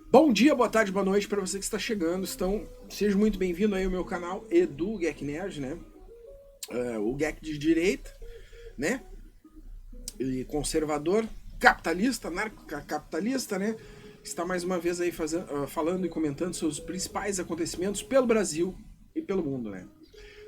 Bom dia, boa tarde, boa noite para você que está chegando. Seja muito bem-vindo aí ao meu canal Edu Geek Nerd, né? O Geek de direita, né? E conservador, capitalista, anarcocapitalista, né? Está mais uma vez aí falando e comentando sobre os principais acontecimentos pelo Brasil e pelo mundo, né?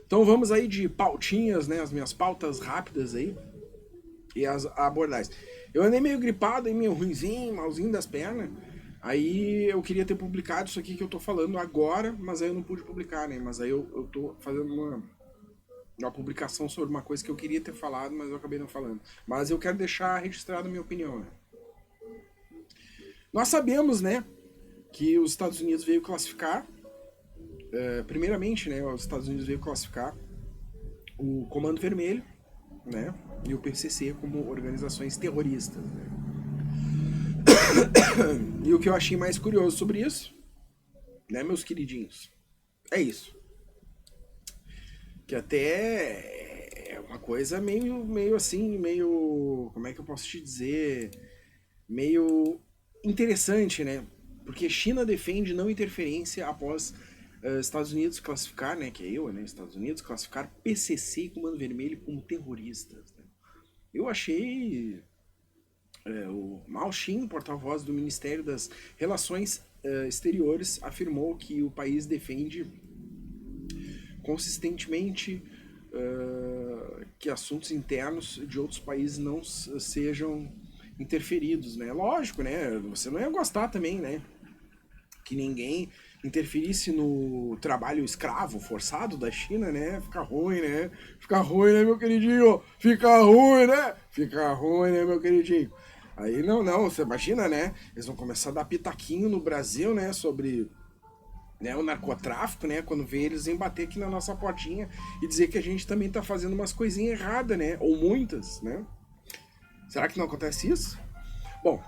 Então vamos aí de pautinhas, né? As minhas pautas rápidas aí e as abordagens. Eu andei meio gripado, aí meio ruimzinho, malzinho das pernas. Aí eu queria ter publicado isso aqui que eu tô falando agora, mas aí eu não pude publicar, né? Mas aí eu tô fazendo uma publicação sobre uma coisa que eu queria ter falado, mas eu acabei não falando. Mas eu quero deixar registrado a minha opinião, né? Nós sabemos, né, que os Estados Unidos veio classificar, primeiramente, né, os Estados Unidos veio classificar o Comando Vermelho, né, e o PCC como organizações terroristas, né? E o que eu achei mais curioso sobre isso, né, meus queridinhos, é isso. Que até é uma coisa meio assim, meio. Como é que eu posso te dizer? Meio interessante, né? Porque China defende não interferência após Estados Unidos classificar, né? Que é eu, né? Estados Unidos classificar PCC e Comando Vermelho como terroristas. Né? Eu achei o Mao Xin, porta-voz do Ministério das Relações Exteriores, afirmou que o país defende consistentemente que assuntos internos de outros países não sejam interferidos, né? Lógico, né? Você não ia gostar também, né? Que ninguém interferisse no trabalho escravo forçado da China, né? Fica ruim, né? Fica ruim, né, meu queridinho? Fica ruim, né? Fica ruim, né, meu queridinho? Aí não, você imagina, né? Eles vão começar a dar pitaquinho no Brasil, né? Sobre, né, o narcotráfico, né? Quando vê eles vêm bater aqui na nossa portinha e dizer que a gente também tá fazendo umas coisinhas erradas, né? Ou muitas, né? Será que não acontece isso? Bom,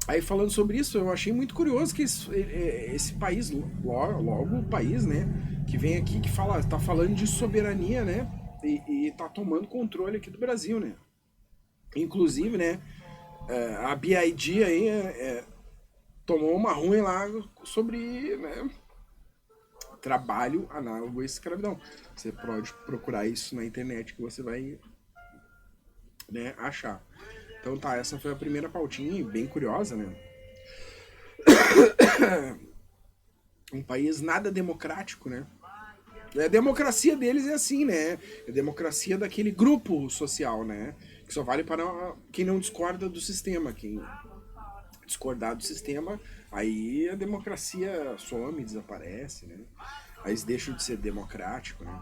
aí falando sobre isso, eu achei muito curioso que esse país, logo o país, né? Que vem aqui que tá falando de soberania, né? E tá tomando controle aqui do Brasil, né? Inclusive, né? A BID aí tomou uma ruim lá sobre, né, trabalho análogo à escravidão. Você pode procurar isso na internet que você vai, né, achar. Então tá, essa foi a primeira pautinha, bem curiosa, né? Um país nada democrático, né? A democracia deles é assim, né? É a democracia daquele grupo social, né? Que só vale para quem não discorda do sistema. Quem discordar do sistema, aí a democracia some, desaparece, né? Aí eles deixam de ser democrático, né?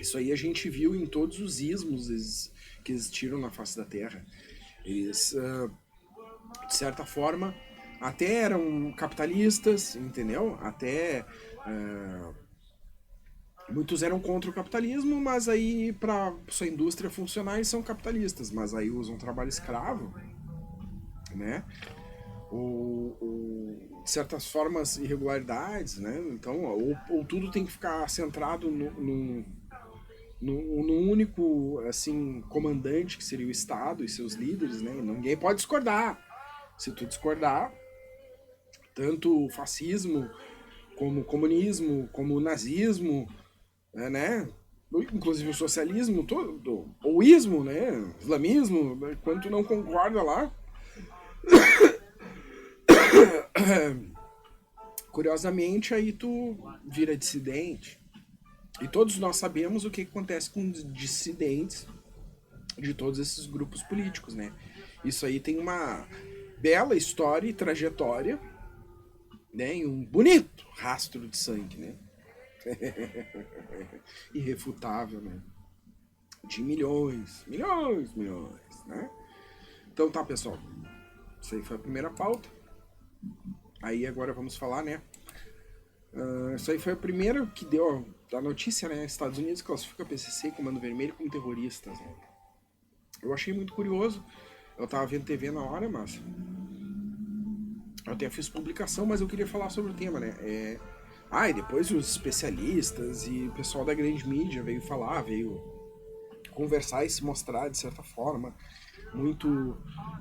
Isso aí a gente viu em todos os ismos que existiram na face da Terra. Eles, de certa forma, até eram capitalistas, entendeu? Até muitos eram contra o capitalismo, mas aí para sua indústria funcionar eles são capitalistas, mas aí usam trabalho escravo, né? Ou de certas formas irregularidades, né? Então, ou tudo tem que ficar centrado no único assim comandante que seria o Estado e seus líderes, né? E ninguém pode discordar. Se tu discordar, tanto o fascismo como o comunismo, como o nazismo, né? Inclusive o socialismo todo, ou o ismo, né? Islamismo, né? Quando tu não concorda lá, curiosamente aí tu vira dissidente. E todos nós sabemos o que acontece com os dissidentes de todos esses grupos políticos, né? Isso aí tem uma bela história e trajetória, né? E um bonito rastro de sangue, né? Irrefutável, né? De milhões, né? Então tá, pessoal. Isso aí foi a primeira pauta. Aí agora vamos falar, né? Isso aí foi a primeira que deu a notícia, né? Estados Unidos classifica PCC e Comando Vermelho como terroristas, né? Eu achei muito curioso. Eu tava vendo TV na hora, mas eu até fiz publicação, mas eu queria falar sobre o tema, né? E depois os especialistas e o pessoal da grande mídia veio falar, veio conversar e se mostrar de certa forma muito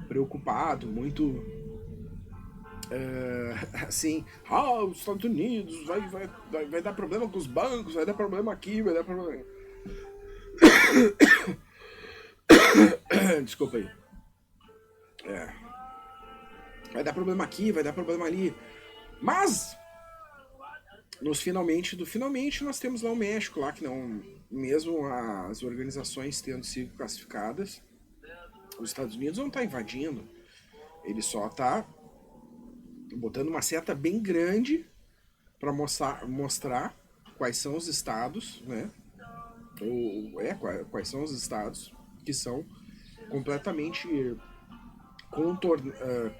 preocupado, muito assim, os Estados Unidos vai dar problema com os bancos, vai dar problema aqui, vai dar problema... Desculpa aí. Vai dar problema aqui, vai dar problema ali. Mas, finalmente nós temos lá o México, lá que não, mesmo as organizações tendo sido classificadas, os Estados Unidos não está invadindo. Ele só está botando uma seta bem grande para mostrar quais são os estados, né? Quais são os estados que são completamente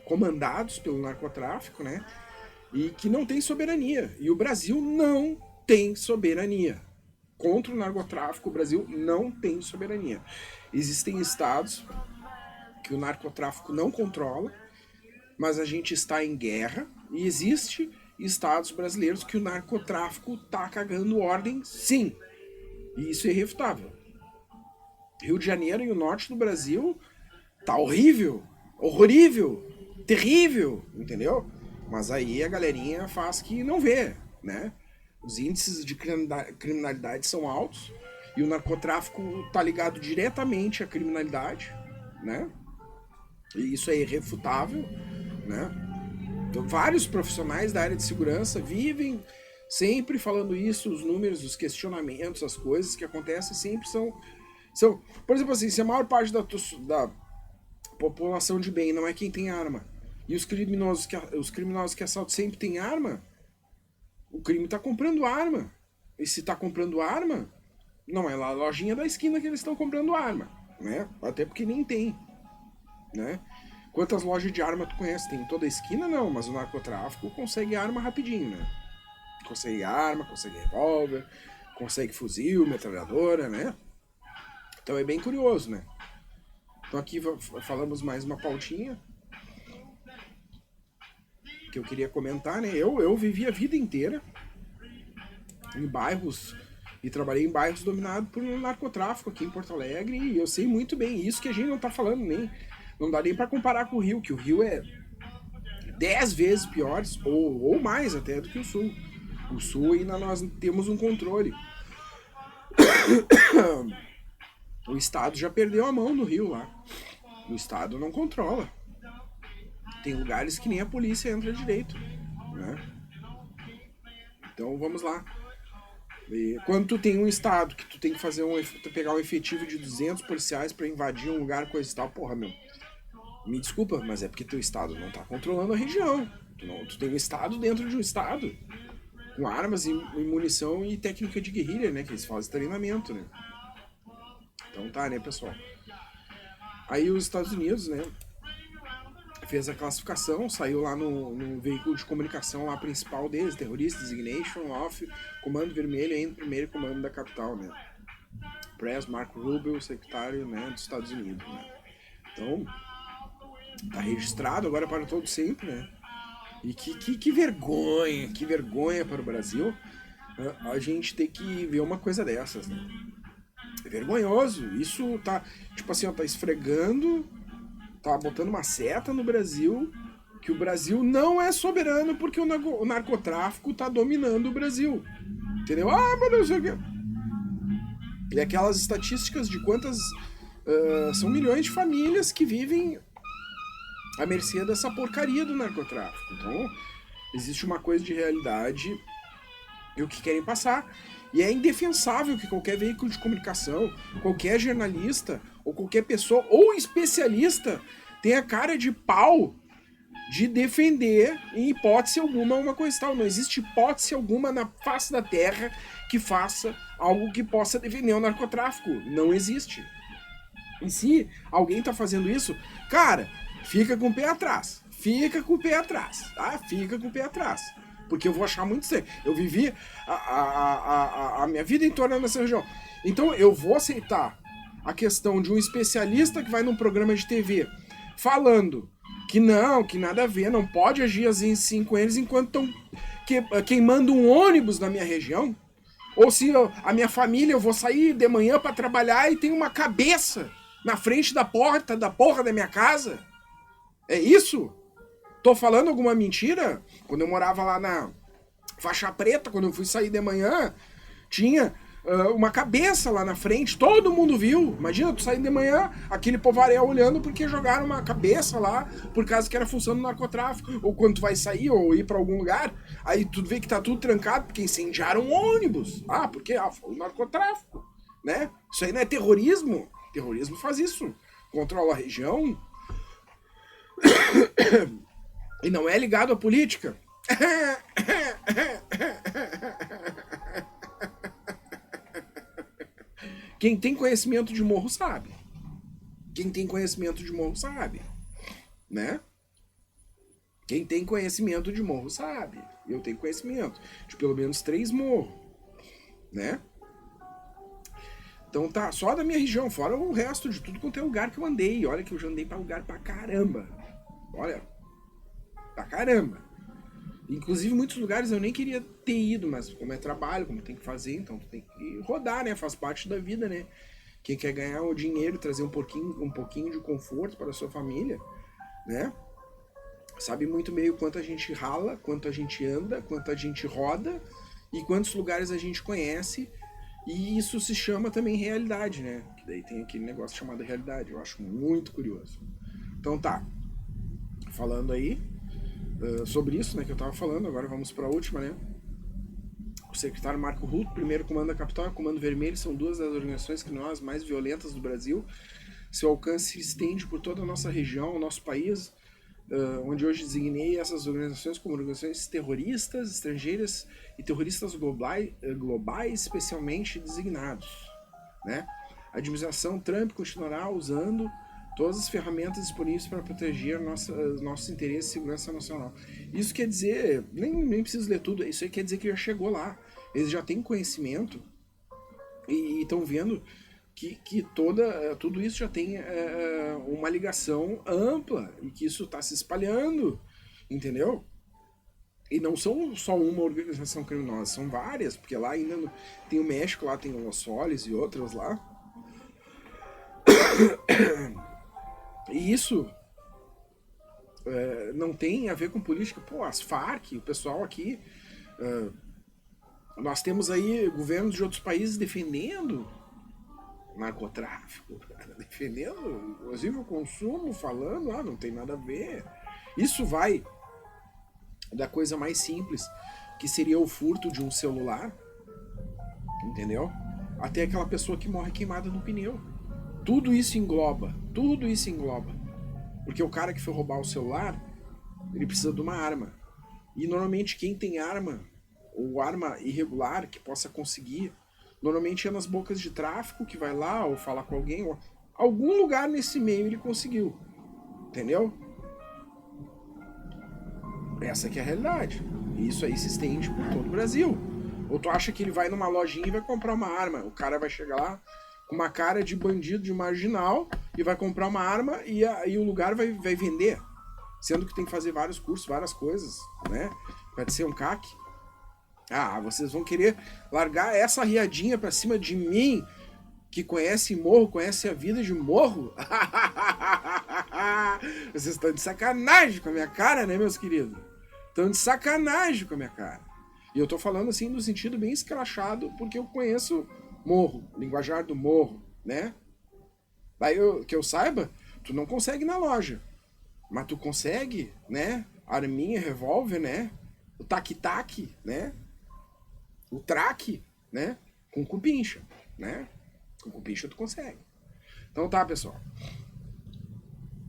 comandados pelo narcotráfico, né? E que não tem soberania. E o Brasil não tem soberania. Contra o narcotráfico, o Brasil não tem soberania. Existem estados que o narcotráfico não controla, mas a gente está em guerra, e existe estados brasileiros que o narcotráfico tá cagando ordem, sim. E isso é irrefutável. Rio de Janeiro e o norte do Brasil tá horrível, horrível, terrível, entendeu? Mas aí a galerinha faz que não vê, né? Os índices de criminalidade são altos e o narcotráfico tá ligado diretamente à criminalidade, né? E isso é irrefutável, né? Então, vários profissionais da área de segurança vivem sempre falando isso, os números, os questionamentos, as coisas que acontecem sempre são por exemplo assim, se a maior parte da população de bem não é quem tem arma, e os criminosos que assaltam sempre têm arma, o crime está comprando arma. E se está comprando arma, não é lá a lojinha da esquina que eles estão comprando arma, né? Até porque nem tem, né? Quantas lojas de arma tu conhece? Tem em toda a esquina? Não, mas o narcotráfico consegue arma rapidinho, né? Consegue arma, consegue revólver, consegue fuzil, metralhadora, né? Então é bem curioso, né? Então aqui falamos mais uma pautinha que eu queria comentar, né? Eu vivi a vida inteira em bairros e trabalhei em bairros dominados por narcotráfico aqui em Porto Alegre, e eu sei muito bem isso que a gente não tá falando nem. Não dá nem pra comparar com o Rio, que o Rio é 10 vezes pior, ou mais até do que o Sul. O Sul ainda nós temos um controle. O Estado já perdeu a mão no Rio lá. O Estado não controla. Tem lugares que nem a polícia entra direito, né? Então vamos lá. E quando tu tem um estado que tu tem que fazer pegar um efetivo de 200 policiais pra invadir um lugar, coisa e tal, porra, meu, me desculpa, mas é porque teu estado não tá controlando a região. Tu tem um estado dentro de um estado, com armas e munição e técnica de guerrilha, né, que eles fazem treinamento, né. Então tá, né, pessoal. Aí os Estados Unidos, né, fez a classificação, saiu lá no veículo de comunicação lá principal deles, Terrorist Designation of Comando Vermelho, em primeiro comando da capital, né. Press Marco Rubio, secretário, né, dos Estados Unidos, né. Então, tá registrado agora para todo sempre, né. E que vergonha para o Brasil a gente ter que ver uma coisa dessas, né. É vergonhoso, isso tá, tipo assim, ó, tá esfregando, tá botando uma seta no Brasil, que o Brasil não é soberano porque o narcotráfico tá dominando o Brasil, entendeu? Ah, mas não sei o quê. E aquelas estatísticas de quantas, são milhões de famílias que vivem à mercê dessa porcaria do narcotráfico. Então, existe uma coisa de realidade e o que querem passar. E é indefensável que qualquer veículo de comunicação, qualquer jornalista, ou qualquer pessoa, ou especialista, tenha cara de pau de defender, em hipótese alguma, uma coisa tal. Não existe hipótese alguma na face da terra que faça algo que possa defender o narcotráfico. Não existe. E se alguém tá fazendo isso, cara, fica com o pé atrás. Fica com o pé atrás, tá? Fica com o pé atrás. Porque eu vou achar muito estranho. Eu vivi a minha vida em torno dessa região. Então eu vou aceitar a questão de um especialista que vai num programa de TV falando que não, que nada a ver, não pode agir assim com eles enquanto estão queimando um ônibus na minha região. Ou se a minha família, eu vou sair de manhã para trabalhar e tem uma cabeça na frente da porta da porra da minha casa. É isso? Tô falando alguma mentira? Quando eu morava lá na Faixa Preta, quando eu fui sair de manhã, tinha uma cabeça lá na frente, todo mundo viu. Imagina, tu saindo de manhã, aquele povaréu olhando porque jogaram uma cabeça lá por causa que era função do narcotráfico. Ou quando tu vai sair ou ir pra algum lugar, aí tu vê que tá tudo trancado porque incendiaram um ônibus. Ah, porque foi o narcotráfico, né? Isso aí não é terrorismo? Terrorismo faz isso. Controla a região e não é ligado à política. Quem tem conhecimento de morro sabe. Quem tem conhecimento de morro sabe, né? Quem tem conhecimento de morro sabe. Eu tenho conhecimento de pelo menos 3 morros, né? Então tá, só da minha região, fora o resto de tudo quanto é lugar que eu andei. Olha que eu já andei pra lugar pra caramba. Olha, pra caramba. Inclusive, muitos lugares eu nem queria ter ido, mas como é trabalho, como tem que fazer, então tu tem que rodar, né? Faz parte da vida, né? Quem quer ganhar o dinheiro, trazer um pouquinho de conforto para a sua família, né? Sabe muito bem o quanto a gente rala, quanto a gente anda, quanto a gente roda e quantos lugares a gente conhece. E isso se chama também realidade, né? Que daí tem aquele negócio chamado realidade. Eu acho muito curioso. Então tá, falando aí sobre isso, né, que eu tava falando, agora vamos para a última, né? O secretário Marco Ruto, primeiro comando da capital e o comando vermelho, são duas das organizações criminosas mais violentas do Brasil. Seu alcance se estende por toda a nossa região, o nosso país, onde hoje designei essas organizações como organizações terroristas, estrangeiras e terroristas globais especialmente designados, né? A administração Trump continuará usando todas as ferramentas disponíveis para proteger nossos interesses e segurança nacional. Isso quer dizer, nem preciso ler tudo, isso aí quer dizer que já chegou lá. Eles já têm conhecimento e estão vendo que tudo isso já tem uma ligação ampla e que isso está se espalhando, entendeu? E não são só uma organização criminosa, são várias, porque lá ainda tem o México, lá tem o Los Soles e outras lá. E isso não tem a ver com política. Pô, as Farc, o pessoal aqui, nós temos aí governos de outros países defendendo narcotráfico, defendendo, inclusive o consumo, falando, não tem nada a ver. Isso vai da coisa mais simples, que seria o furto de um celular, entendeu? Até aquela pessoa que morre queimada no pneu. Tudo isso engloba. Porque o cara que foi roubar o celular, ele precisa de uma arma. E normalmente quem tem arma, ou arma irregular, que possa conseguir, normalmente é nas bocas de tráfico, que vai lá, ou falar com alguém, ou algum lugar nesse meio ele conseguiu. Entendeu? Essa que é a realidade. E isso aí se estende por todo o Brasil. Ou tu acha que ele vai numa lojinha e vai comprar uma arma, o cara vai chegar lá com uma cara de bandido, de marginal, e vai comprar uma arma e o lugar vai vender. Sendo que tem que fazer vários cursos, várias coisas, né? Vai ser um CAC. Vocês vão querer largar essa riadinha pra cima de mim, que conhece morro, conhece a vida de morro? Vocês estão de sacanagem com a minha cara, né, meus queridos? Estão de sacanagem com a minha cara. E eu tô falando assim no sentido bem escrachado, porque eu conheço morro, linguajar do morro, né? Daí, que eu saiba, tu não consegue ir na loja. Mas tu consegue, né? Arminha, revólver, né? O tac-tac, né? O traque, né? Com cupincha, né? Com cupincha tu consegue. Então tá, pessoal.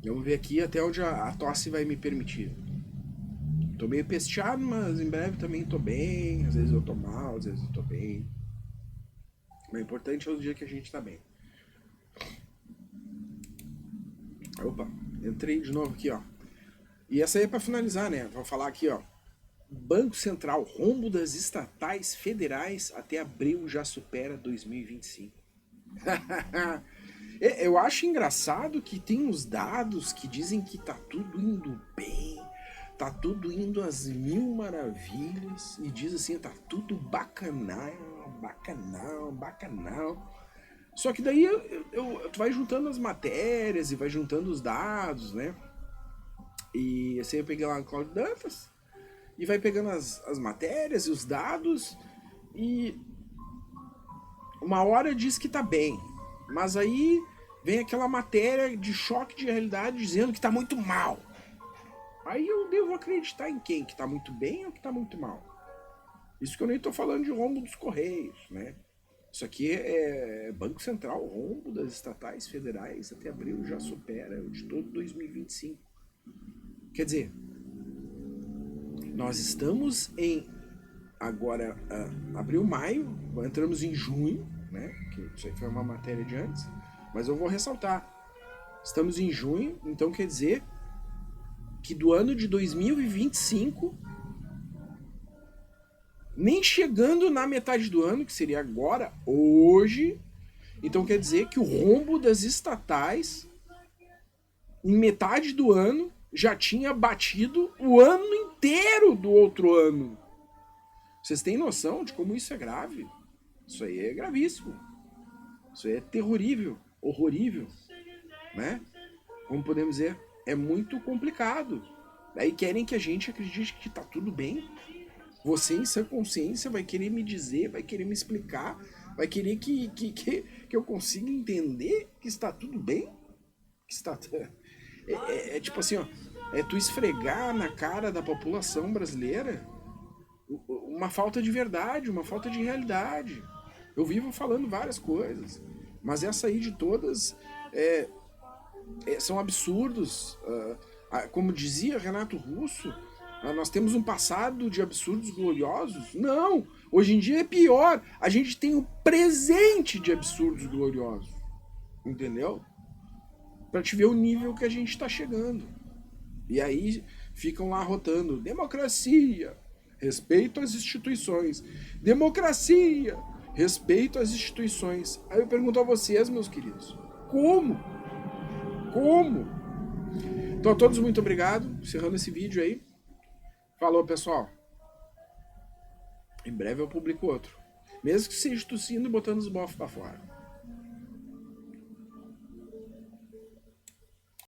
Vamos ver aqui até onde a tosse vai me permitir. Tô meio pesteado, mas em breve também tô bem. Às vezes eu tô mal, às vezes eu tô bem. O importante é o dia que a gente tá bem. Opa, entrei de novo aqui, ó. E essa aí é pra finalizar, né? Vou falar aqui, ó. Banco Central, rombo das estatais federais até abril já supera 2025. Eu acho engraçado que tem os dados que dizem que tá tudo indo bem, tá tudo indo às mil maravilhas, e diz assim, tá tudo bacanal. Só que daí tu vai juntando as matérias e vai juntando os dados, né? E assim eu peguei lá no Cláudio Dantas e vai pegando as matérias e os dados e uma hora diz que tá bem, mas aí vem aquela matéria de choque de realidade dizendo que tá muito mal. Aí eu devo acreditar em quem? Que tá muito bem ou que tá muito mal? Isso que eu nem tô falando de rombo dos Correios, né? Isso aqui é Banco Central, o rombo das estatais federais até abril já supera o de todo 2025. Quer dizer, nós estamos em agora abril, maio, entramos em junho, né? Que isso aí foi uma matéria de antes, mas eu vou ressaltar. Estamos em junho, então quer dizer que do ano de 2025, nem chegando na metade do ano, que seria agora, hoje, então quer dizer que o rombo das estatais em metade do ano já tinha batido o ano inteiro do outro ano. Vocês têm noção de como isso é grave? Isso aí é gravíssimo. Isso aí é terrorível, horrorível, né? Como podemos dizer, é muito complicado. Daí querem que a gente acredite que tá tudo bem. Você, em sã consciência, vai querer me dizer, vai querer me explicar, vai querer que eu consiga entender que está tudo bem? Que está... É tipo assim, ó, é tu esfregar na cara da população brasileira uma falta de verdade, uma falta de realidade. Eu vivo falando várias coisas, mas essa aí de todas são absurdos. Como dizia Renato Russo, nós temos um passado de absurdos gloriosos? Não! Hoje em dia é pior. A gente tem um presente de absurdos gloriosos. Entendeu? Pra te ver o nível que a gente tá chegando. E aí ficam lá rotando: democracia, respeito às instituições. Democracia, respeito às instituições. Aí eu pergunto a vocês, meus queridos: como? Como? Então a todos muito obrigado. Encerrando esse vídeo aí. Falou, pessoal. Em breve eu publico outro. Mesmo que seja tossindo e botando os bofos pra fora.